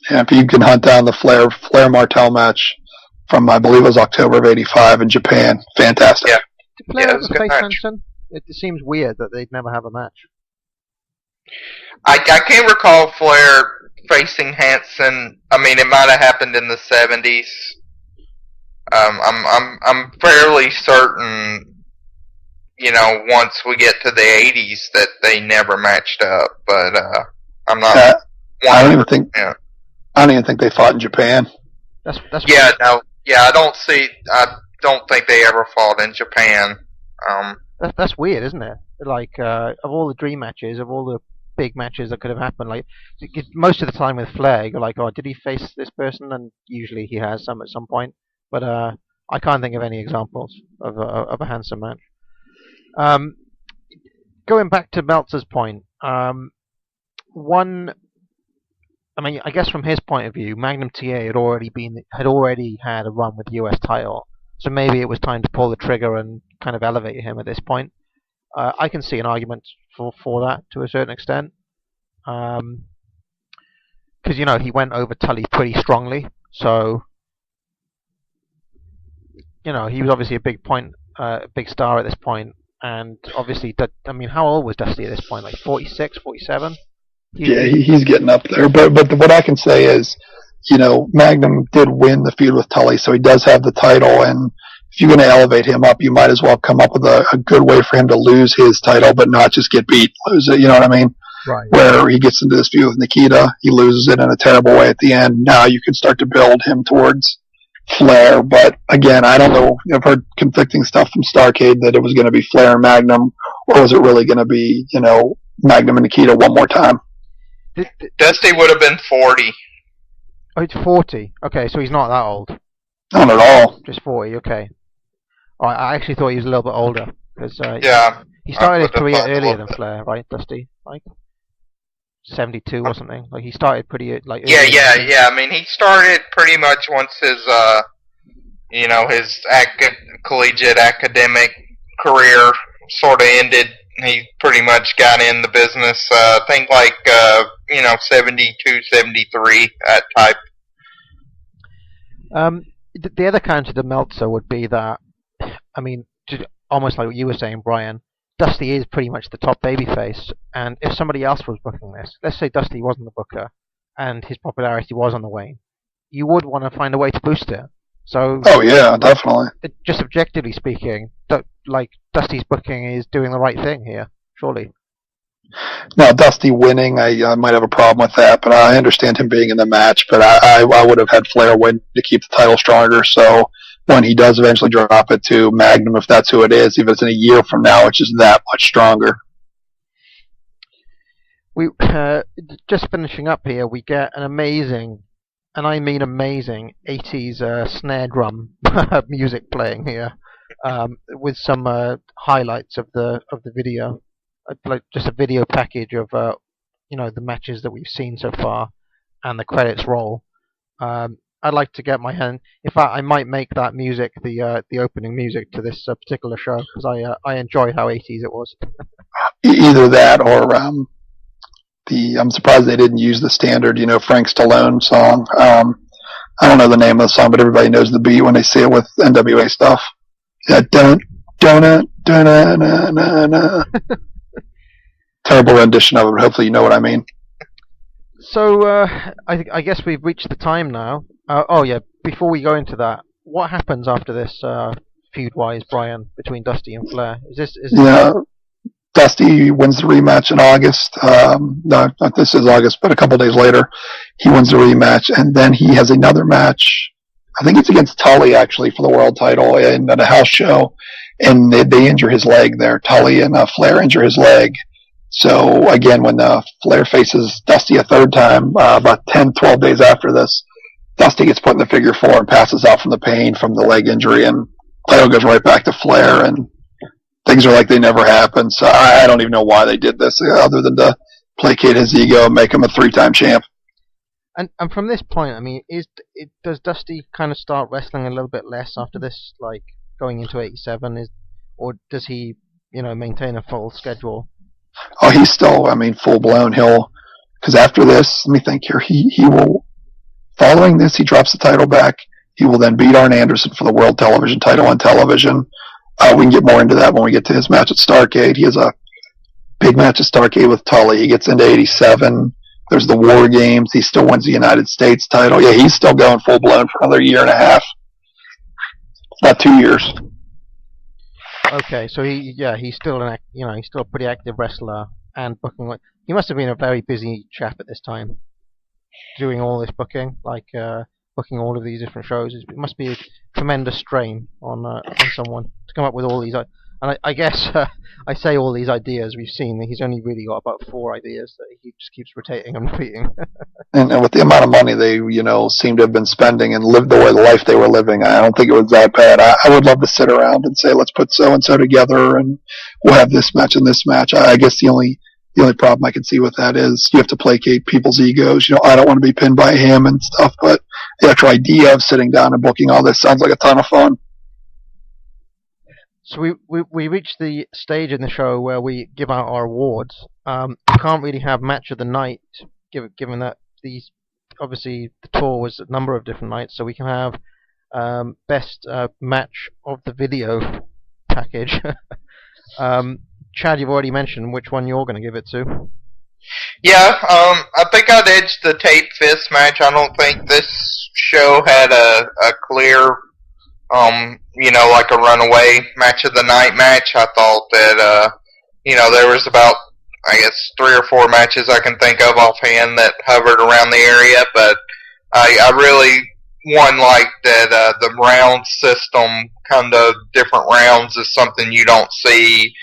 G: Yeah, if you can hunt down the Flair Martel match from, I believe it was October of '85 in Japan, fantastic.
E: Yeah.
F: Did Flair ever face
E: match.
F: Hansen? It seems weird that they'd never have a match.
E: I can't recall Flair facing Hansen. I mean, it might have happened in the '70s. I'm fairly certain, once we get to the '80s, that they never matched up. But I'm not.
G: I don't even think they fought in Japan.
F: That's
E: yeah, no, yeah. I don't think they ever fought in Japan.
F: That's weird, isn't it? Like, of all the dream matches, of all the big matches that could have happened, like most of the time with Flair, you're like, oh, did he face this person? And usually he has some at some point. But I can't think of any examples of a Hansen match. Going back to Meltzer's point, I guess from his point of view, Magnum TA had already had a run with the US title, so maybe it was time to pull the trigger and kind of elevate him at this point. I can see an argument for that to a certain extent, because he went over Tully pretty strongly, so he was obviously a big star at this point, and obviously, how old was Dusty at this point? Like 46, 47?
G: Yeah, he's getting up there. But what I can say is, Magnum did win the feud with Tully, so he does have the title. And if you're going to elevate him up, you might as well come up with a good way for him to lose his title, but not just get beat, lose it. You know what I mean?
F: Right.
G: Where he gets into this feud with Nikita, he loses it in a terrible way at the end. Now you can start to build him towards Flair. But again, I don't know. I've heard conflicting stuff from Starrcade that it was going to be Flair and Magnum, or was it really going to be, Magnum and Nikita one more time?
E: Dusty would have been 40.
F: Oh, it's 40. Okay, so he's not that old.
G: Not at all.
F: Just 40. Okay. I actually thought he was a little bit older because he started his career earlier than Flair, right, Dusty? Like 72 or something. Like he started pretty like.
E: Yeah. I mean, he started pretty much once his his collegiate academic career sort of ended. He pretty much got in the business, I think 72, 73, that type.
F: The other counter to Meltzer would be that, almost like what you were saying, Brian, Dusty is pretty much the top babyface, and if somebody else was booking this, let's say Dusty wasn't the booker, and his popularity was on the wane, you would want to find a way to boost it. So.
G: Oh yeah, definitely.
F: Just objectively speaking, Dusty's booking is doing the right thing here, surely.
G: Now, Dusty winning, I might have a problem with that, but I understand him being in the match. But I would have had Flair win to keep the title stronger. So when he does eventually drop it to Magnum, if that's who it is, even if it's in a year from now, it's just that much stronger.
F: We just finishing up here, we get an amazing, and I mean amazing, 80s snare drum music playing here, with some highlights of the video. Like just a video package of the matches that we've seen so far, and the credits roll. I'd like to get my hand. In fact, I might make that music the opening music to this particular show, because I enjoyed how 80s it was.
G: Either that or I'm surprised they didn't use the standard Frank Stallone song. I don't know the name of the song, but everybody knows the beat when they see it with NWA stuff. Yeah, terrible rendition of it. Hopefully you know what I mean.
F: So I guess we've reached the time now. Oh yeah, before we go into that, what happens after this feud-wise, Brian, between Dusty and Flair? Is this?
G: Yeah, Dusty wins the rematch in August. No, not this is August, but a couple days later, he wins the rematch, and then he has another match. I think it's against Tully actually for the world title in a house show, and they injure his leg there. Tully and Flair injure his leg. So again, when Flair faces Dusty a third time, about 10, 12 days after this, Dusty gets put in the figure 4 and passes out from the pain from the leg injury, and title goes right back to Flair, and things are like they never happened. So I don't even know why they did this, other than to placate his ego and make him a 3-time champ.
F: And from this point, I mean, does Dusty kind of start wrestling a little bit less after this, like going into '87, or does he, maintain a full schedule?
G: Oh, he's still, full blown. Because after this, let me think here, he will, following this, he drops the title back. He will then beat Arn Anderson for the world television title on television. We can get more into that when we get to his match at Starrcade. He has a big match at Starrcade with Tully. He gets into '87. There's the War Games. He still wins the United States title. Yeah, he's still going full blown for another year and a half. About 2 years.
F: Okay, so he's still he's still a pretty active wrestler and booking. He must have been a very busy chap at this time, doing all this booking, booking all of these different shows. It must be a tremendous strain on someone to come up with all these. And I guess I say all these ideas we've seen. He's only really got about 4 ideas that he just keeps rotating and repeating.
G: and with the amount of money they, seem to have been spending and lived the life they were living, I don't think it was that bad. I would love to sit around and say, let's put so and so together, and we'll have this match and this match. I guess the only problem I can see with that is you have to placate people's egos. I don't want to be pinned by him and stuff, but the actual idea of sitting down and booking all this sounds like a ton of fun.
F: So we reached the stage in the show where we give out our awards. We can't really have match of the night, given that obviously the tour was a number of different nights. So we can have best match of the video package. Chad, you've already mentioned which one you're going to give it to.
E: Yeah, I think I'd edge the tape fist match. I don't think this show had a clear, like a runaway match of the night match. I thought that, there was about, 3 or 4 matches I can think of offhand that hovered around the area, but I really, like that the round system, kind of different rounds, is something you don't see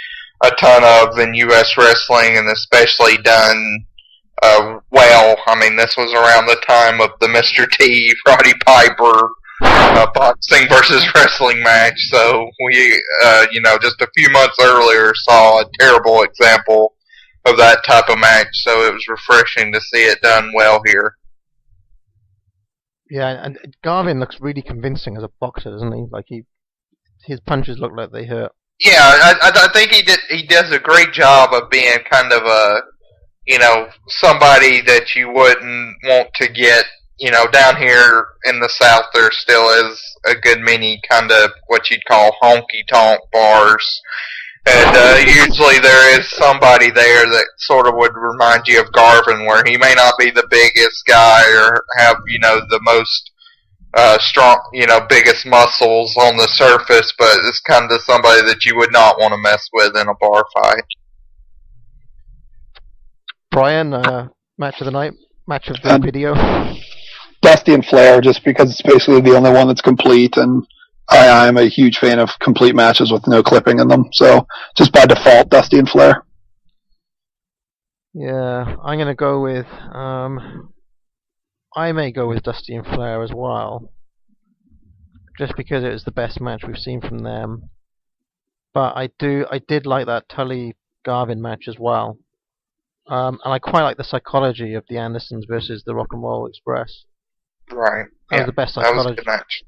E: a ton of in U.S. wrestling, and especially done well. This was around the time of the Mr. T, Roddy Piper, boxing versus wrestling match, so we, just a few months earlier saw a terrible example of that type of match, so it was refreshing to see it done well here.
F: Yeah, and Garvin looks really convincing as a boxer, doesn't he? His punches look like they hurt.
E: Yeah, I think he does a great job of being kind of a, somebody that you wouldn't want to get, down here in the South there still is a good many kind of what you'd call honky-tonk bars. And usually there is somebody there that sort of would remind you of Garvin, where he may not be the biggest guy or have, the most strong, biggest muscles on the surface, but it's kind of somebody that you would not want to mess with in a bar fight.
F: Brian, match of the night, match of the video.
G: Dusty and Flair, just because it's basically the only one that's complete, and I'm a huge fan of complete matches with no clipping in them. So just by default, Dusty and Flair.
F: Yeah, I'm gonna go with. I may go with Dusty and Flair as well, just because it was the best match we've seen from them. But I did like that Tully Garvin match as well, and I quite like the psychology of the Andersons versus the Rock and Roll Express.
E: Right.
F: That was the best psychology.
E: That was a good match.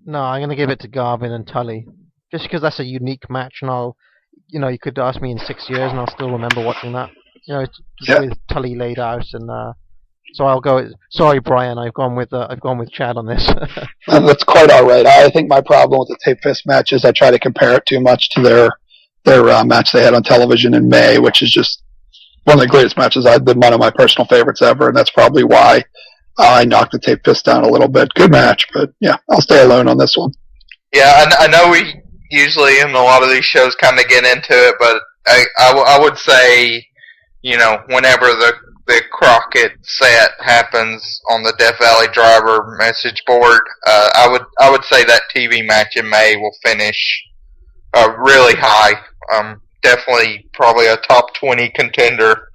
F: No, I'm gonna give it to Garvin and Tully, just because that's a unique match, and you could ask me in 6 years, and I'll still remember watching that. With Tully laid out, and so I'll go. Sorry, Brian, I've gone with Chad on this.
G: That's quite all right. I think my problem with the tape fist match is I try to compare it too much to their match they had on television in May, which is just one of the greatest matches. One of my personal favorites ever, and that's probably why I knocked the tape fist down a little bit. Good match, but yeah, I'll stay alone on this one.
E: Yeah, I know we usually in a lot of these shows kind of get into it, but I would say, whenever the Crockett set happens on the Death Valley Driver message board, I would say that TV match in May will finish really high. Definitely probably a top 20 contender.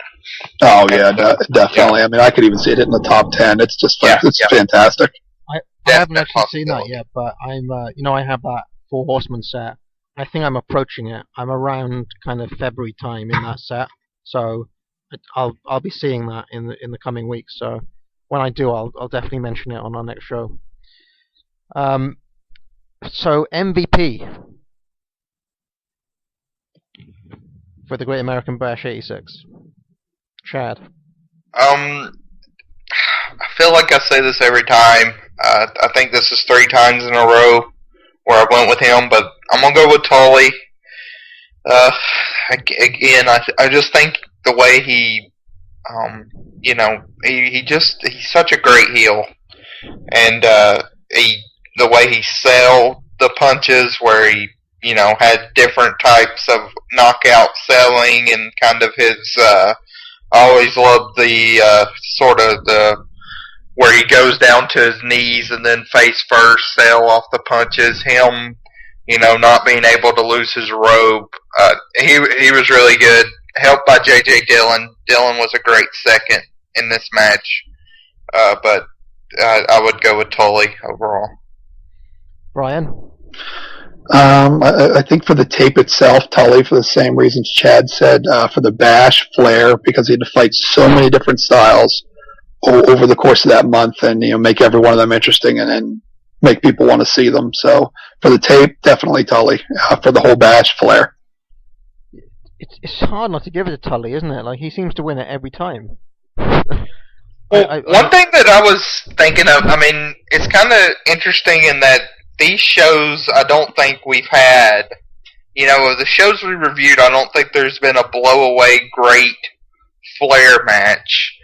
G: Oh yeah, definitely. Yeah. I mean, I could even see it in the top 10. It's just fantastic.
F: I haven't actually seen that yet, but I'm I have that Four Horsemen set. I think I'm approaching it. I'm around kind of February time in that set, so I'll be seeing that in the coming weeks. So when I do, I'll definitely mention it on our next show. So MVP for the Great American Bash '86, Chad.
E: I feel like I say this every time. I think this is 3 times in a row where I went with him, but I'm gonna go with Tully. Again, I just think the way he, he's such a great heel, and the way he sell the punches, where he had different types of knockout selling, and kind of his. I always loved the sort of the where he goes down to his knees and then face first, sail off the punches. Him, not being able to lose his robe. He was really good. Helped by J.J. Dillon. Dillon was a great second in this match, but I would go with Tully overall.
F: Brian?
G: I think for the tape itself, Tully, for the same reasons Chad said. For the Bash, Flair, because he had to fight so many different styles over the course of that month, and make every one of them interesting, and make people want to see them. So for the tape, definitely Tully. For the whole Bash, Flair.
F: It's hard not to give it to Tully, isn't it? Like, he seems to win it every time.
E: One thing that I was thinking of, it's kind of interesting in that these shows, I don't think we've had, of the shows we reviewed, I don't think there's been a blow-away great Flair match,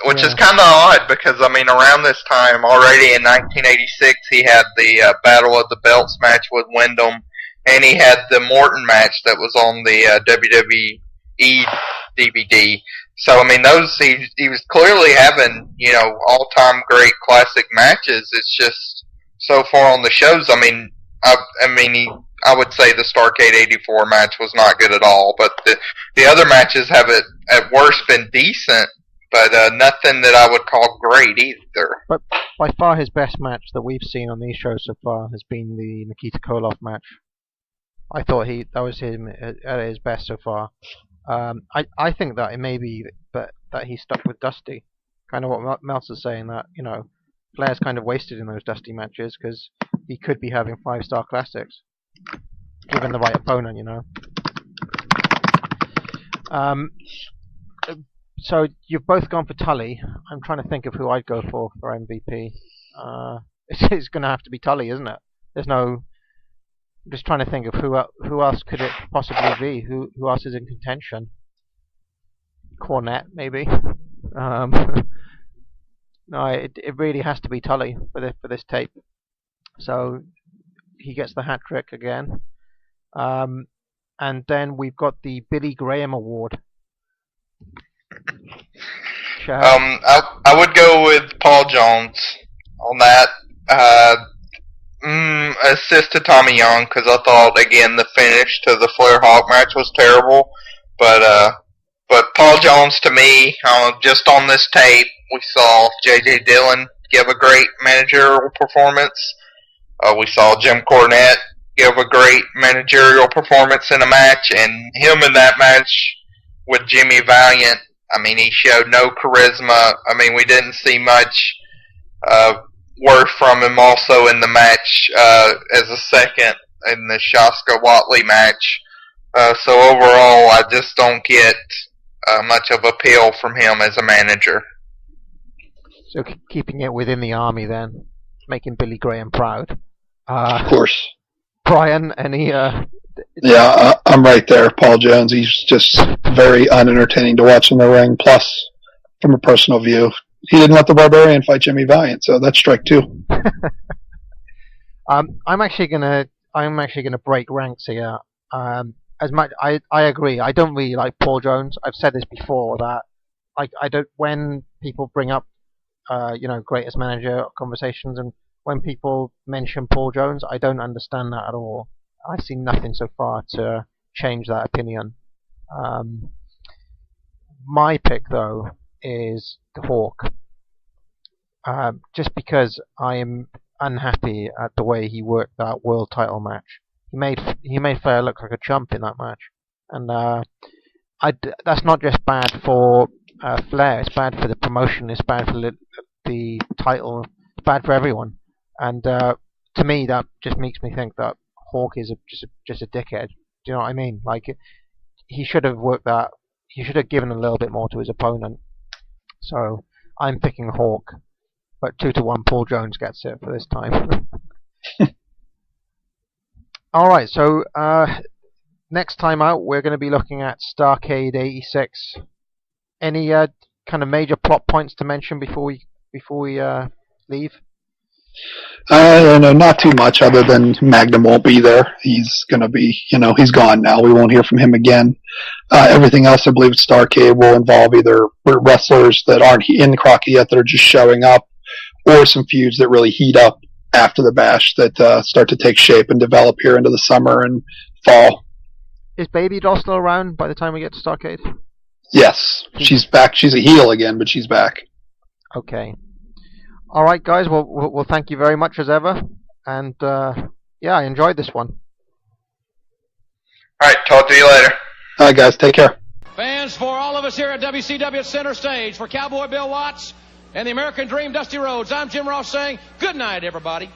E: which is kind of odd because, around this time, already in 1986, he had the Battle of the Belts match with Wyndham, and he had the Morton match that was on the WWE DVD. So, those, he was clearly having, all-time great classic matches. It's just, so far on the shows, I would say the Starrcade '84 match was not good at all, but the other matches have at worst been decent, but nothing that I would call great either.
F: But by far his best match that we've seen on these shows so far has been the Nikita Koloff match. I thought that was him at his best so far. I think that it may be that he stuck with Dusty, kind of what Meltzer's saying, that Flair's kind of wasted in those Dusty matches because he could be having 5-star classics given the right opponent, So you've both gone for Tully. I'm trying to think of who I'd go for MVP. It's going to have to be Tully, isn't it? I'm just trying to think of who else could it possibly be. Who else is in contention? Cornette, maybe. No, it really has to be Tully for this tape. So he gets the hat trick again. And then we've got the Billy Graham Award.
E: I would go with Paul Jones on that. Assist to Tommy Young, because I thought, again, the finish to the Flair Hawk match was terrible. But Paul Jones, to me, just on this tape, we saw J.J. Dillon give a great managerial performance. We saw Jim Cornette give a great managerial performance in a match, and him in that match with Jimmy Valiant, I mean, he showed no charisma. I mean, we didn't see much worth from him also in the match as a second in the Shaska Watley match. So overall, I just don't get much of appeal from him as a manager.
F: So keeping it within the Army then, making Billy Graham proud.
G: Of course.
F: Brian, any...
G: Yeah, I'm right there. Paul Jones, he's just very unentertaining to watch in the ring. Plus, from a personal view, he didn't let the Barbarian fight Jimmy Valiant, so that's strike two.
F: I'm actually gonna break ranks here. As much I agree. I don't really like Paul Jones. I've said this before that I don't, when people bring up greatest manager conversations, and when people mention Paul Jones, I don't understand that at all. I've seen nothing so far to change that opinion. My pick, though, is the Hawk. Just because I am unhappy at the way he worked that world title match. He made Flair look like a chump in that match, and that's not just bad for Flair. It's bad for the promotion. It's bad for the title. It's bad for everyone. And to me, that just makes me think that Hawk is just a dickhead. Do you know what I mean? Like, he should have worked that. He should have given a little bit more to his opponent. So I'm picking Hawk, but 2-1 Paul Jones gets it for this time. All right. So next time out, we're going to be looking at Starrcade '86. Any kind of major plot points to mention before we leave?
G: No, not too much, other than Magnum won't be there. He's going to be, he's gone now. We won't hear from him again. Everything else, I believe, at Starrcade will involve either wrestlers that aren't in Crocky yet that are just showing up, or some feuds that really heat up after the bash that start to take shape and develop here into the summer and fall.
F: Is Baby Doll still around by the time we get to Starrcade?
G: Yes, she's back. She's a heel again, but she's back.
F: Okay. All right, guys. Well, thank you very much as ever, and I enjoyed this one.
E: All right, talk to you later.
G: All right, guys, take care.
I: Fans, for all of us here at WCW Center Stage, for Cowboy Bill Watts and the American Dream Dusty Rhodes, I'm Jim Ross saying good night, everybody.